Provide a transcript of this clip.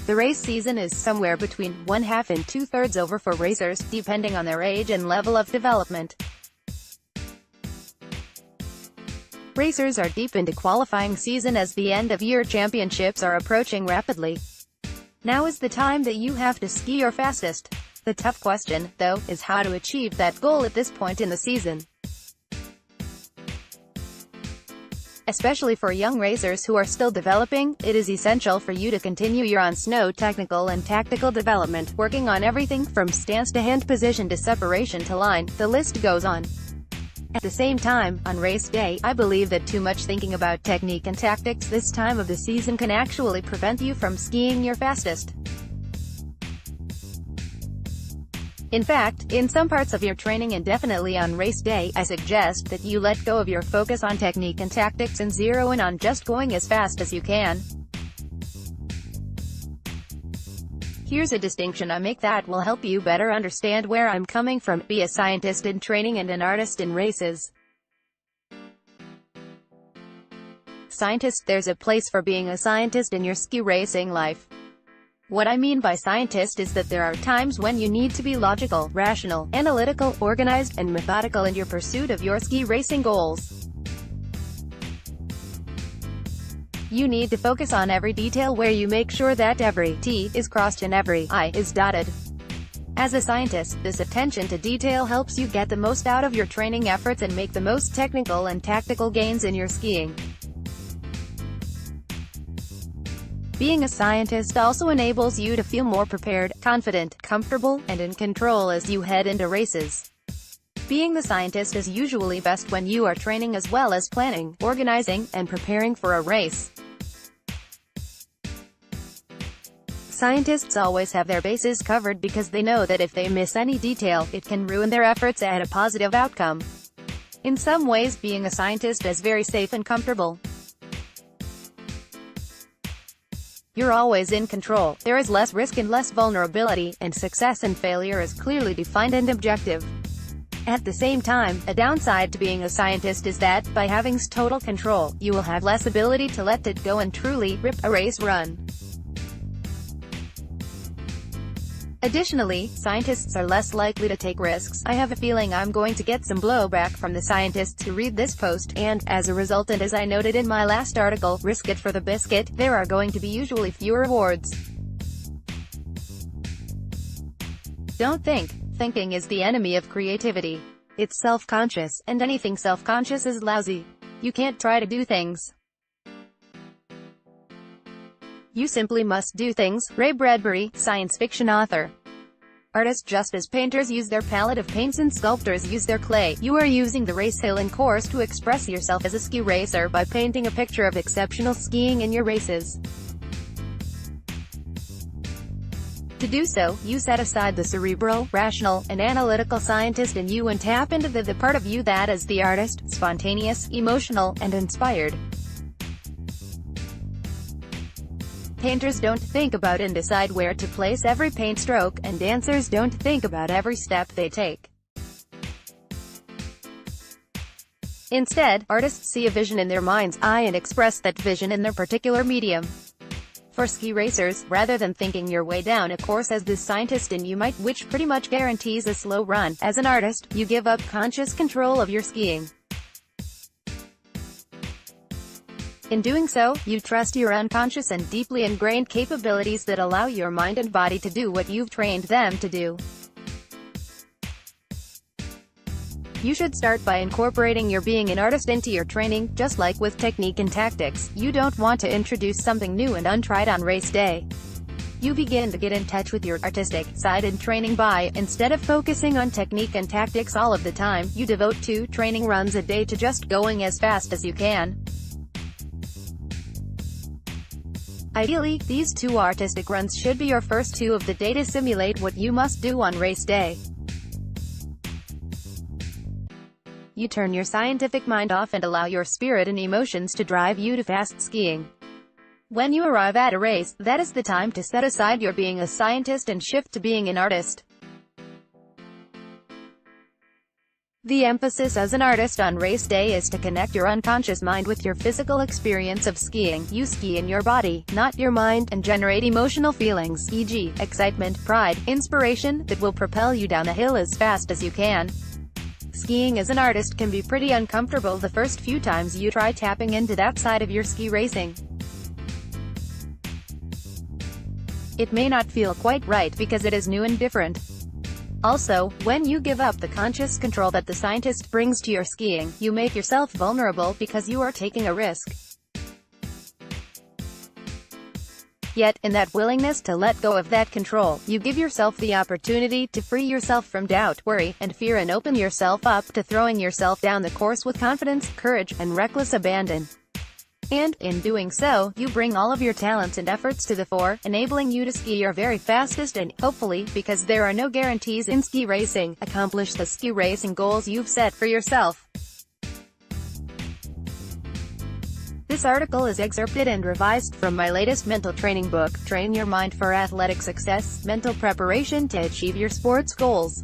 The race season is somewhere between one-half and two-thirds over for racers, depending on their age and level of development. Racers are deep into qualifying season as the end-of-year championships are approaching rapidly. Now is the time that you have to ski your fastest. The tough question, though, is how to achieve that goal at this point in the season. Especially for young racers who are still developing, it is essential for you to continue your on-snow technical and tactical development, working on everything from stance to hand position to separation to line, the list goes on. At the same time, on race day, I believe that too much thinking about technique and tactics this time of the season can actually prevent you from skiing your fastest. In fact, in some parts of your training and definitely on race day, I suggest that you let go of your focus on technique and tactics and zero in on just going as fast as you can. Here's a distinction I make that will help you better understand where I'm coming from. Be a scientist in training and an artist in races. Scientist: there's a place for being a scientist in your ski racing life. What I mean by scientist is that there are times when you need to be logical, rational, analytical, organized, and methodical in your pursuit of your ski racing goals. You need to focus on every detail where you make sure that every T is crossed and every I is dotted. As a scientist, this attention to detail helps you get the most out of your training efforts and make the most technical and tactical gains in your skiing. Being a scientist also enables you to feel more prepared, confident, comfortable, and in control as you head into races. Being the scientist is usually best when you are training as well as planning, organizing, and preparing for a race. Scientists always have their bases covered because they know that if they miss any detail, it can ruin their efforts at a positive outcome. In some ways, being a scientist is very safe and comfortable. You're always in control, there is less risk and less vulnerability, and success and failure is clearly defined and objective. At the same time, a downside to being a scientist is that, by having total control, you will have less ability to let it go and truly rip a race run. Additionally, scientists are less likely to take risks. I have a feeling I'm going to get some blowback from the scientists who read this post, and, as a result, and as I noted in my last article, risk it for the biscuit, there are going to be usually fewer rewards. Don't think. Thinking is the enemy of creativity. It's self-conscious, and anything self-conscious is lousy. You can't try to do things. You simply must do things. Ray Bradbury, science fiction author. Artists just as painters use their palette of paints and sculptors use their clay, you are using the race hill and course to express yourself as a ski racer by painting a picture of exceptional skiing in your races. To do so, you set aside the cerebral, rational, and analytical scientist in you and tap into the part of you that is the artist, spontaneous, emotional, and inspired. Painters don't think about and decide where to place every paint stroke, and dancers don't think about every step they take. Instead, artists see a vision in their mind's eye and express that vision in their particular medium. For ski racers, rather than thinking your way down a course as this scientist in you might, which pretty much guarantees a slow run, as an artist, you give up conscious control of your skiing. In doing so, you trust your unconscious and deeply ingrained capabilities that allow your mind and body to do what you've trained them to do. You should start by incorporating your being an artist into your training. Just like with technique and tactics, you don't want to introduce something new and untried on race day. You begin to get in touch with your artistic side in training by, instead of focusing on technique and tactics all of the time, you devote 2 training runs a day to just going as fast as you can. Ideally, these 2 artistic runs should be your first 2 of the day to simulate what you must do on race day. You turn your scientific mind off and allow your spirit and emotions to drive you to fast skiing. When you arrive at a race, that is the time to set aside your being a scientist and shift to being an artist. The emphasis as an artist on race day is to connect your unconscious mind with your physical experience of skiing. You ski in your body, not your mind, and generate emotional feelings, e.g., excitement, pride, inspiration, that will propel you down the hill as fast as you can. Skiing as an artist can be pretty uncomfortable the first few times you try tapping into that side of your ski racing. It may not feel quite right because it is new and different. Also, when you give up the conscious control that the scientist brings to your skiing, you make yourself vulnerable because you are taking a risk. Yet, in that willingness to let go of that control, you give yourself the opportunity to free yourself from doubt, worry, and fear and open yourself up to throwing yourself down the course with confidence, courage, and reckless abandon. And, in doing so, you bring all of your talents and efforts to the fore, enabling you to ski your very fastest and, hopefully, because there are no guarantees in ski racing, accomplish the ski racing goals you've set for yourself. This article is excerpted and revised from my latest mental training book, Train Your Mind for Athletic Success, Mental Preparation to Achieve Your Sports Goals.